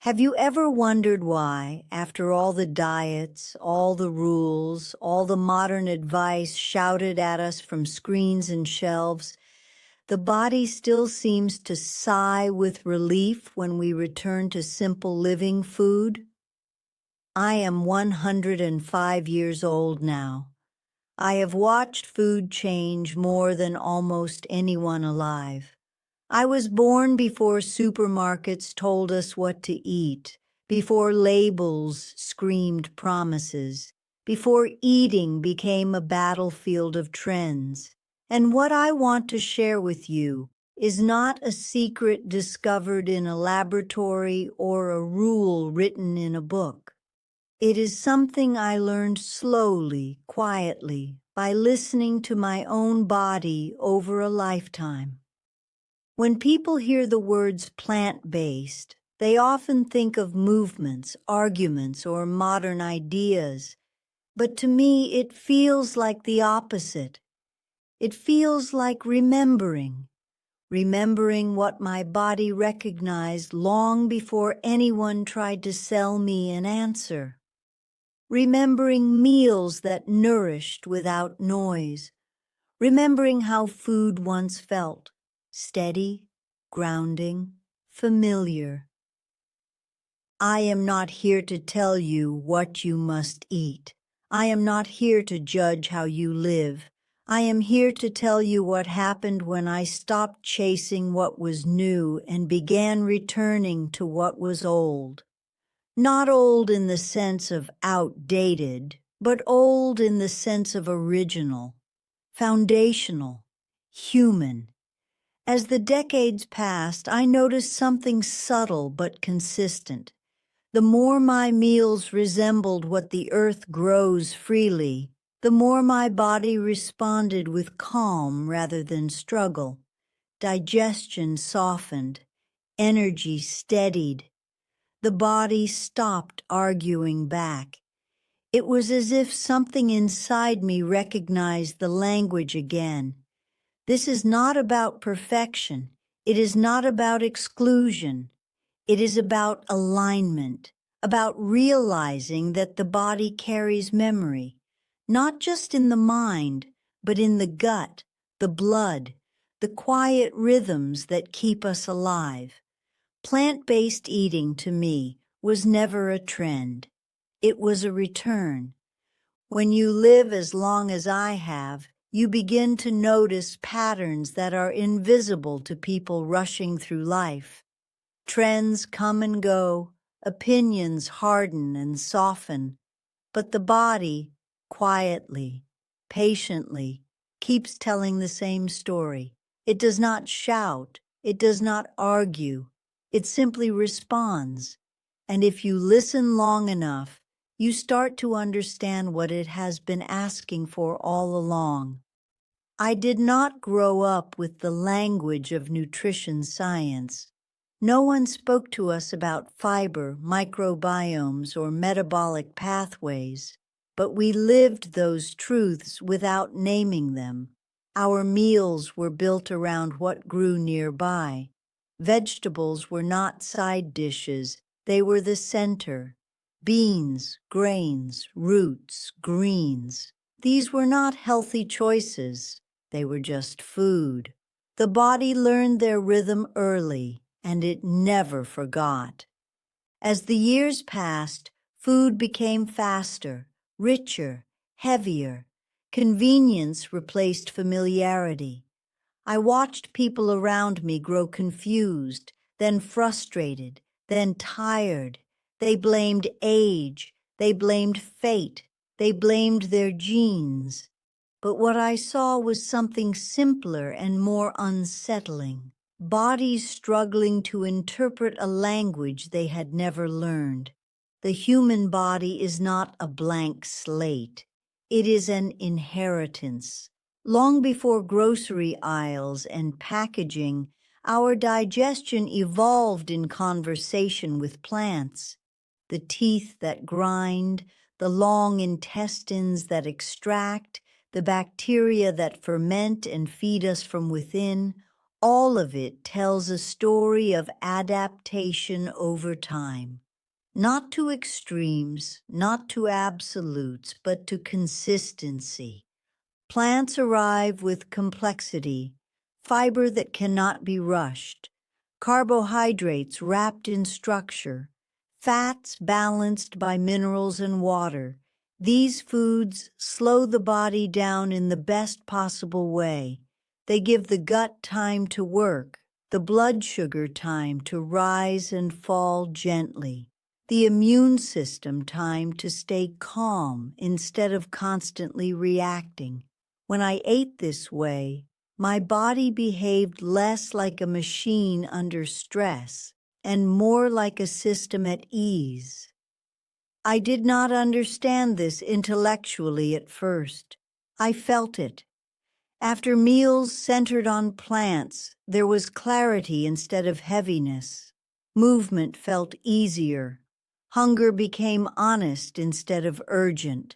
Have you ever wondered why, after all the diets, all the rules, all the modern advice shouted at us from screens and shelves, the body still seems to sigh with relief when we return to simple living food? I am 105 years old now. I have watched food change more than almost anyone alive. I was born before supermarkets told us what to eat, before labels screamed promises, before eating became a battlefield of trends. And what I want to share with you is not a secret discovered in a laboratory or a rule written in a book. It is something I learned slowly, quietly, by listening to my own body over a lifetime. When people hear the words plant-based, they often think of movements, arguments, or modern ideas. But to me, it feels like the opposite. It feels like remembering what my body recognized long before anyone tried to sell me an answer. Remembering meals that nourished without noise. Remembering how food once felt. Steady, grounding, familiar. I am not here to tell you what you must eat. I am not here to judge how you live. I am here to tell you what happened when I stopped chasing what was new and began returning to what was old. Not old in the sense of outdated, but old in the sense of original, foundational, human. As the decades passed, I noticed something subtle but consistent. The more my meals resembled what the earth grows freely, the more my body responded with calm rather than struggle. Digestion softened, energy steadied. The body stopped arguing back. It was as if something inside me recognized the language again. This is not about perfection. It is not about exclusion. It is about alignment, about realizing that the body carries memory, not just in the mind, but in the gut, the blood, the quiet rhythms that keep us alive. Plant-based eating, to me, was never a trend. It was a return. When you live as long as I have, you begin to notice patterns that are invisible to people rushing through life. Trends come and go, opinions harden and soften, but the body, quietly, patiently, keeps telling the same story. It does not shout, it does not argue, it simply responds. And if you listen long enough, you start to understand what it has been asking for all along. I did not grow up with the language of nutrition science. No one spoke to us about fiber, microbiomes, or metabolic pathways, but we lived those truths without naming them. Our meals were built around what grew nearby. Vegetables were not side dishes, they were the center. Beans, grains, roots, greens. These were not healthy choices, they were just food. The body learned their rhythm early, and it never forgot. As the years passed, food became faster, richer, heavier. Convenience replaced familiarity. I watched people around me grow confused, then frustrated, then tired. They blamed age, they blamed fate, they blamed their genes. But what I saw was something simpler and more unsettling. Bodies struggling to interpret a language they had never learned. The human body is not a blank slate. It is an inheritance. Long before grocery aisles and packaging, our digestion evolved in conversation with plants. The teeth that grind, the long intestines that extract, the bacteria that ferment and feed us from within, All of it tells a story of adaptation over time. Not to extremes, not to absolutes, but to consistency. Plants arrive with complexity, fiber that cannot be rushed, carbohydrates wrapped in structure, fats balanced by minerals and water. These foods slow the body down in the best possible way. They give the gut time to work, the blood sugar time to rise and fall gently, the immune system time to stay calm instead of constantly reacting. When I ate this way, my body behaved less like a machine under stress and more like a system at ease. I did not understand this intellectually at first. I felt it. After meals centered on plants, there was clarity instead of heaviness. Movement felt easier. Hunger became honest instead of urgent.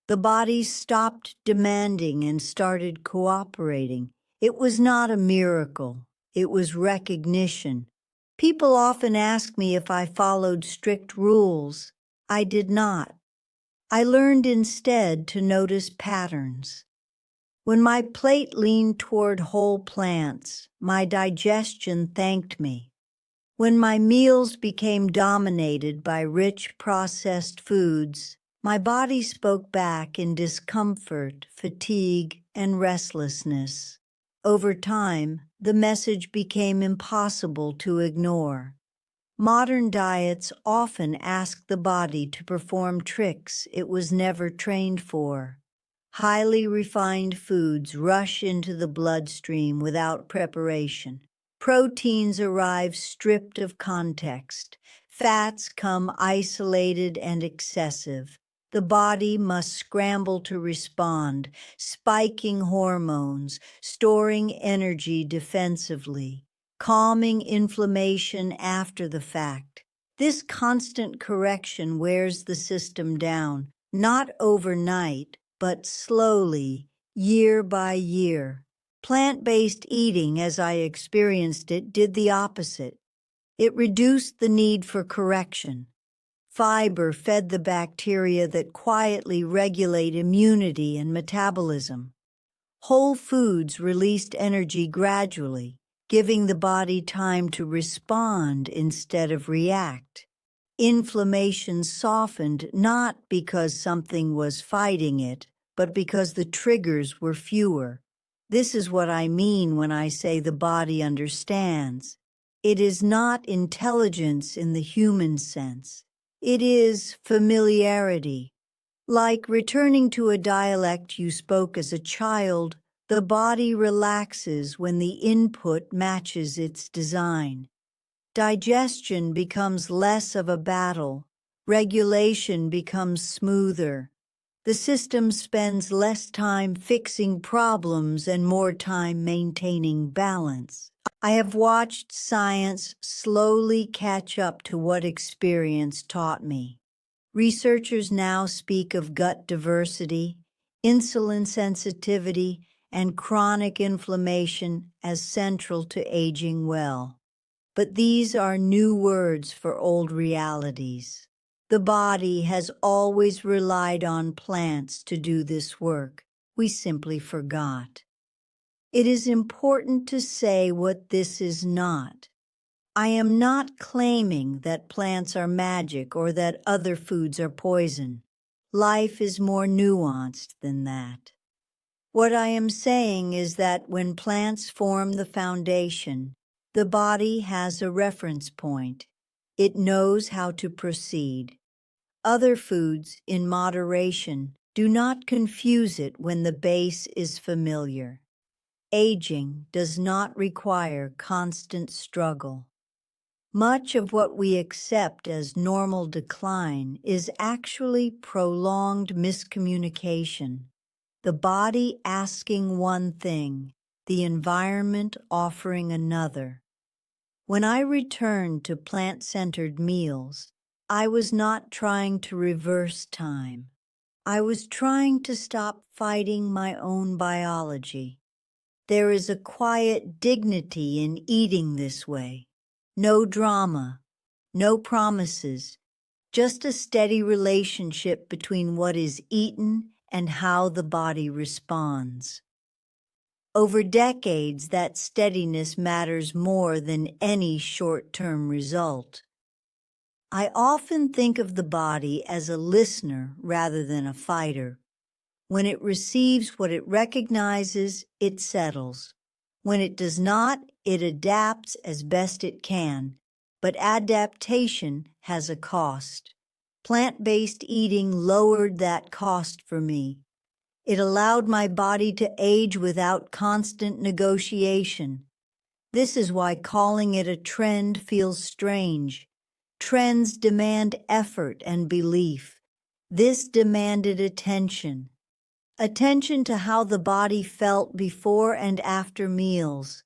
The body stopped demanding and started cooperating. It was not a miracle. It was recognition. People often ask me if I followed strict rules. I did not. I learned instead to notice patterns. When my plate leaned toward whole plants, my digestion thanked me. When my meals became dominated by rich processed foods, my body spoke back in discomfort, fatigue, and restlessness. Over time, the message became impossible to ignore. Modern diets often ask the body to perform tricks it was never trained for. Highly refined foods rush into the bloodstream without preparation. Proteins arrive stripped of context. Fats come isolated and excessive. The body must scramble to respond, spiking hormones, storing energy defensively, calming inflammation after the fact. This constant correction wears the system down, not overnight, but slowly, year by year. Plant-based eating, as I experienced it, did the opposite. It reduced the need for correction. Fiber fed the bacteria that quietly regulate immunity and metabolism. Whole foods released energy gradually, giving the body time to respond instead of react. Inflammation softened not because something was fighting it, but because the triggers were fewer. This is what I mean when I say the body understands. It is not intelligence in the human sense. It is familiarity. Like returning to a dialect you spoke as a child, the body relaxes when the input matches its design. Digestion becomes less of a battle. Regulation becomes smoother. The system spends less time fixing problems and more time maintaining balance. I have watched science slowly catch up to what experience taught me. Researchers now speak of gut diversity, insulin sensitivity, and chronic inflammation as central to aging well. But these are new words for old realities. The body has always relied on plants to do this work. We simply forgot. It is important to say what this is not. I am not claiming that plants are magic or that other foods are poison. Life is more nuanced than that. What I am saying is that when plants form the foundation, the body has a reference point. It knows how to proceed. Other foods, in moderation, do not confuse it when the base is familiar. Aging does not require constant struggle. Much of what we accept as normal decline is actually prolonged miscommunication. The body asking one thing, the environment offering another. When I returned to plant-centered meals, I was not trying to reverse time. I was trying to stop fighting my own biology. There is a quiet dignity in eating this way. No drama, no promises, just a steady relationship between what is eaten and how the body responds. Over decades, that steadiness matters more than any short-term result. I often think of the body as a listener rather than a fighter. When it receives what it recognizes, it settles. When it does not, it adapts as best it can. But adaptation has a cost. Plant-based eating lowered that cost for me. It allowed my body to age without constant negotiation. This is why calling it a trend feels strange. Trends demand effort and belief. This demanded attention. Attention to how the body felt before and after meals.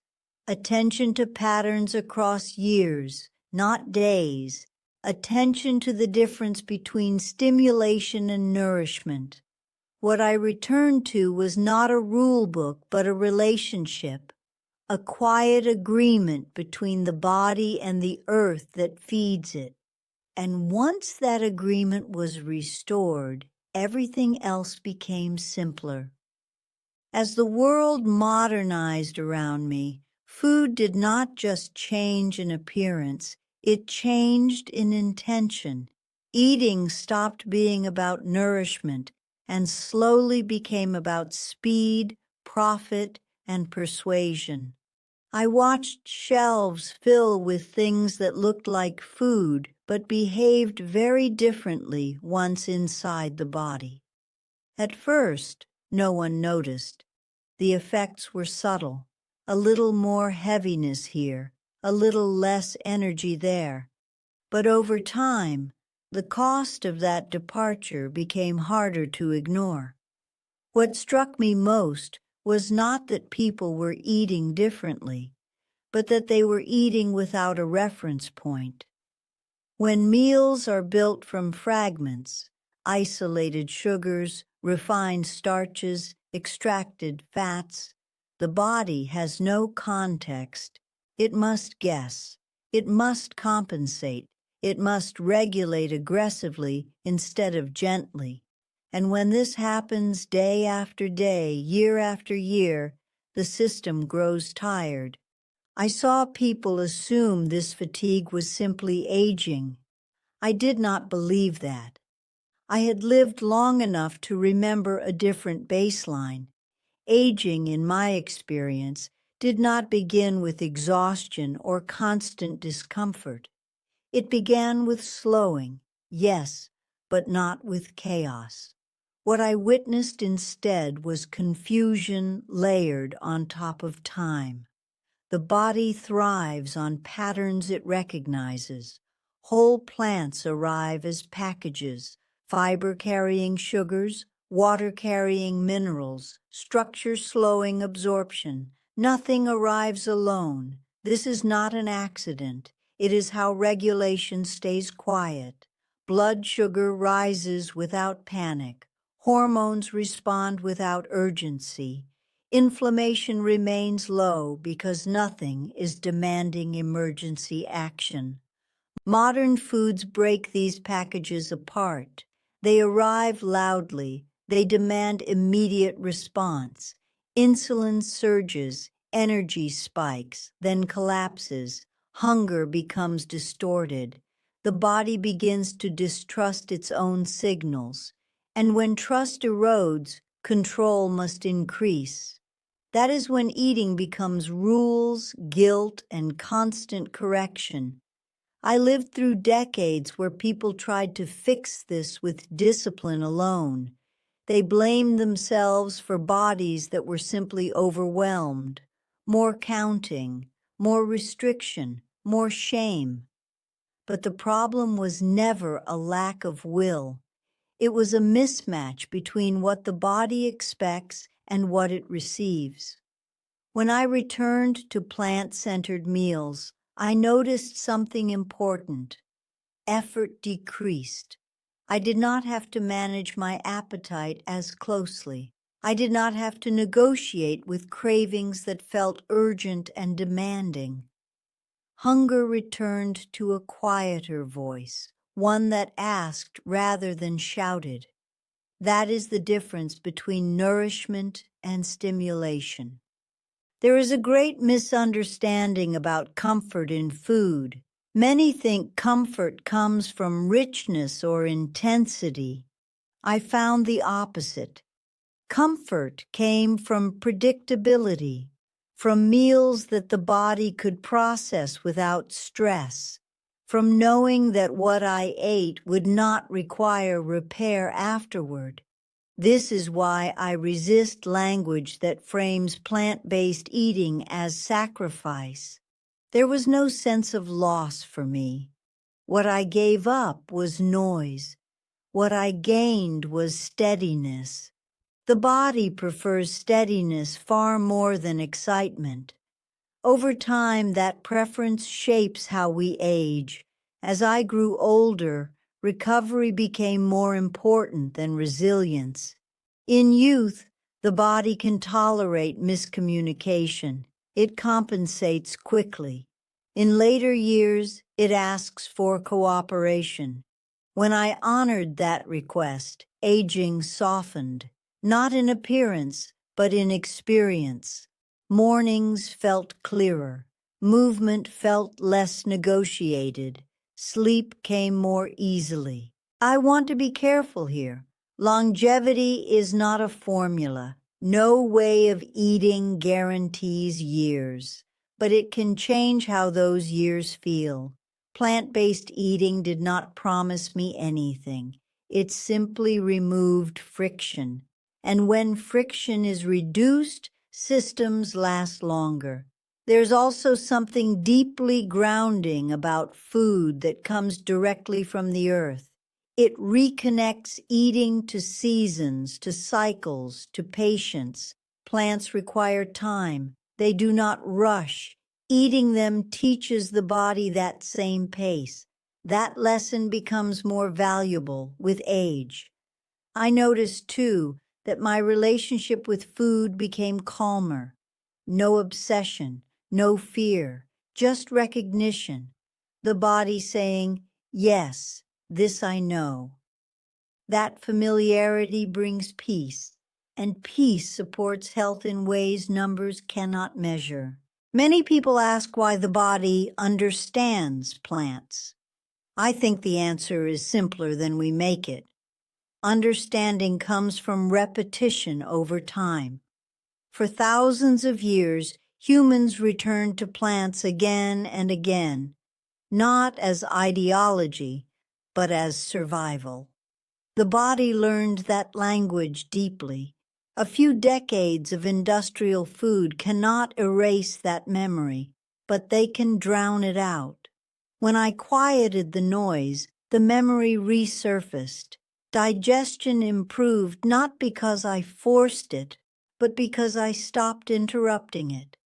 Attention to patterns across years, not days. Attention to the difference between stimulation and nourishment. What I returned to was not a rule book, but a relationship, a quiet agreement between the body and the earth that feeds it. And once that agreement was restored, everything else became simpler. As the world modernized around me, food did not just change in appearance, it changed in intention. Eating stopped being about nourishment and slowly became about speed, profit, and persuasion. I watched shelves fill with things that looked like food but behaved very differently once inside the body. At first, no one noticed. The effects were subtle. A little more heaviness here, a little less energy there. But over time, the cost of that departure became harder to ignore. What struck me most was not that people were eating differently, but that they were eating without a reference point. When meals are built from fragments, isolated sugars, refined starches, extracted fats, the body has no context. It must guess. It must compensate. It must regulate aggressively instead of gently. And when this happens day after day, year after year, the system grows tired. I saw people assume this fatigue was simply aging. I did not believe that. I had lived long enough to remember a different baseline. Aging, in my experience, did not begin with exhaustion or constant discomfort. It began with slowing, yes, but not with chaos. What I witnessed instead was confusion layered on top of time. The body thrives on patterns it recognizes. Whole plants arrive as packages, fiber-carrying sugars, water-carrying minerals, structure-slowing absorption. Nothing arrives alone. This is not an accident. It is how regulation stays quiet. Blood sugar rises without panic. Hormones respond without urgency. Inflammation remains low because nothing is demanding emergency action. Modern foods break these packages apart. They arrive loudly. They demand immediate response. Insulin surges, energy spikes, then collapses. Hunger becomes distorted. The body begins to distrust its own signals. And when trust erodes, control must increase. That is when eating becomes rules, guilt, and constant correction. I lived through decades where people tried to fix this with discipline alone. They blamed themselves for bodies that were simply overwhelmed. More counting, more restriction, more shame. But the problem was never a lack of will. It was a mismatch between what the body expects and what it receives. When I returned to plant-centered meals, I noticed something important. Effort decreased. I did not have to manage my appetite as closely. I did not have to negotiate with cravings that felt urgent and demanding. Hunger returned to a quieter voice, one that asked rather than shouted. That is the difference between nourishment and stimulation. There is a great misunderstanding about comfort in food. Many think comfort comes from richness or intensity. I found the opposite. Comfort came from predictability, from meals that the body could process without stress, from knowing that what I ate would not require repair afterward. This is why I resist language that frames plant-based eating as sacrifice. There was no sense of loss for me. What I gave up was noise. What I gained was steadiness. The body prefers steadiness far more than excitement. Over time, that preference shapes how we age. As I grew older, recovery became more important than resilience. In youth, the body can tolerate miscommunication. It compensates quickly. In later years, it asks for cooperation. When I honored that request, aging softened, not in appearance, but in experience. Mornings felt clearer. Movement felt less negotiated. Sleep came more easily. I want to be careful here. Longevity is not a formula. No way of eating guarantees years, but it can change how those years feel. Plant-based eating did not promise me anything. It simply removed friction. And when friction is reduced, systems last longer. There's also something deeply grounding about food that comes directly from the earth. It reconnects eating to seasons, to cycles, to patience. Plants require time. They do not rush. Eating them teaches the body that same pace. That lesson becomes more valuable with age. I noticed, too, that my relationship with food became calmer. No obsession, no fear, just recognition. The body saying, yes, this I know. That familiarity brings peace, and peace supports health in ways numbers cannot measure. Many people ask why the body understands plants. I think the answer is simpler than we make it. Understanding comes from repetition over time. For thousands of years, humans returned to plants again and again, not as ideology, but as survival. The body learned that language deeply. A few decades of industrial food cannot erase that memory, but they can drown it out. When I quieted the noise, the memory resurfaced. Digestion improved not because I forced it, but because I stopped interrupting it.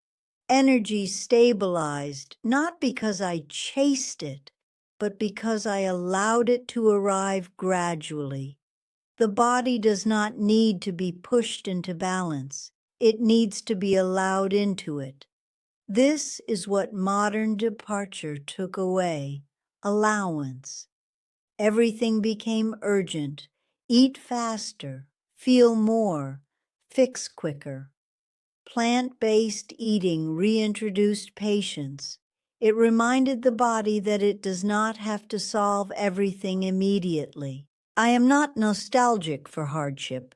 Energy stabilized not because I chased it, but because I allowed it to arrive gradually. The body does not need to be pushed into balance. It needs to be allowed into it. This is what modern departure took away: allowance. Everything became urgent. Eat faster, feel more, fix quicker. Plant-based eating reintroduced patience. It reminded the body that it does not have to solve everything immediately. I am not nostalgic for hardship.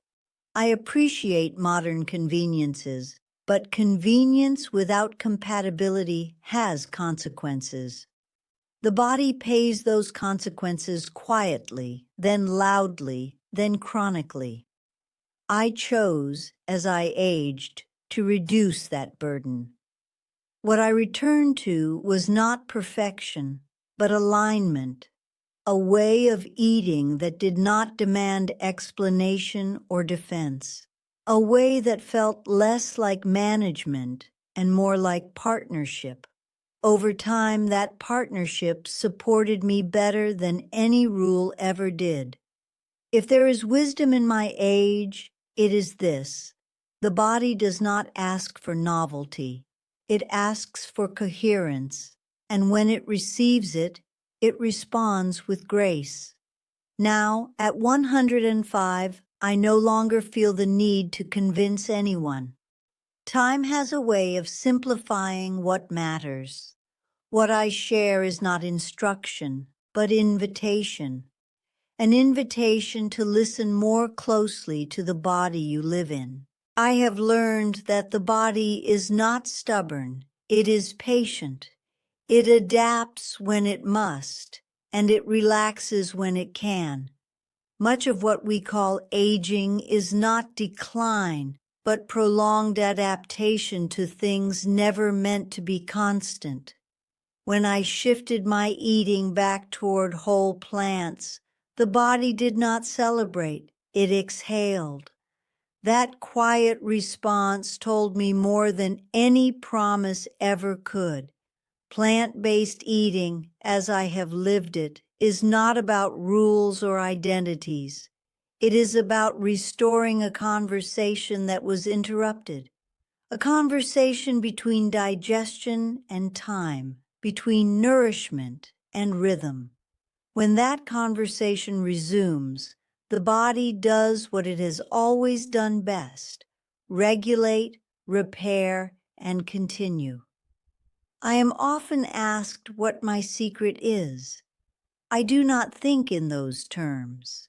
I appreciate modern conveniences, but convenience without compatibility has consequences. The body pays those consequences quietly, then loudly, then chronically. I chose, as I aged, to reduce that burden. What I returned to was not perfection, but alignment, a way of eating that did not demand explanation or defense, a way that felt less like management and more like partnership. Over time, that partnership supported me better than any rule ever did. If there is wisdom in my age, It is this: the body does not ask for novelty. It asks for coherence, and when it receives it, it responds with grace. Now, at 105, I no longer feel the need to convince anyone. Time has a way of simplifying what matters. What I share is not instruction, but invitation. An invitation to listen more closely to the body you live in. I have learned that the body is not stubborn. It is patient. It adapts when it must, and it relaxes when it can. Much of what we call aging is not decline, but prolonged adaptation to things never meant to be constant. When I shifted my eating back toward whole plants, the body did not celebrate, it exhaled. That quiet response told me more than any promise ever could. Plant-based eating, as I have lived it, is not about rules or identities. It is about restoring a conversation that was interrupted, a conversation between digestion and time, between nourishment and rhythm. When that conversation resumes, the body does what it has always done best: regulate, repair, and continue. I am often asked what my secret is. I do not think in those terms.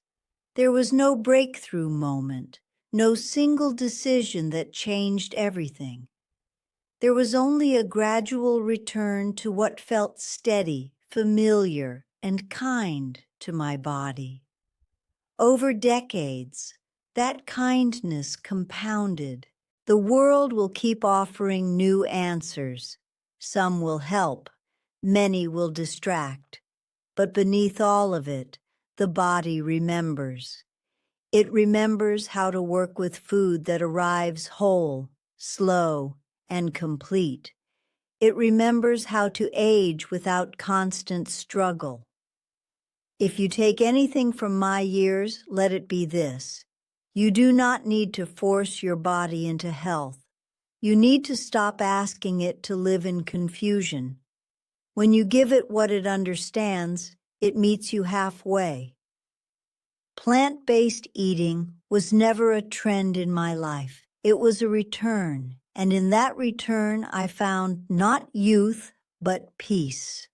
There was no breakthrough moment, no single decision that changed everything. There was only a gradual return to what felt steady, familiar, and kind to my body. Over decades, that kindness compounded. The world will keep offering new answers. Some will help, many will distract. But beneath all of it, the body remembers. It remembers how to work with food that arrives whole, slow, and complete. It remembers how to age without constant struggle. If you take anything from my years, let it be this: you do not need to force your body into health. You need to stop asking it to live in confusion. When you give it what it understands, it meets you halfway. Plant-based eating was never a trend in my life. It was a return, and in that return I found not youth, but peace.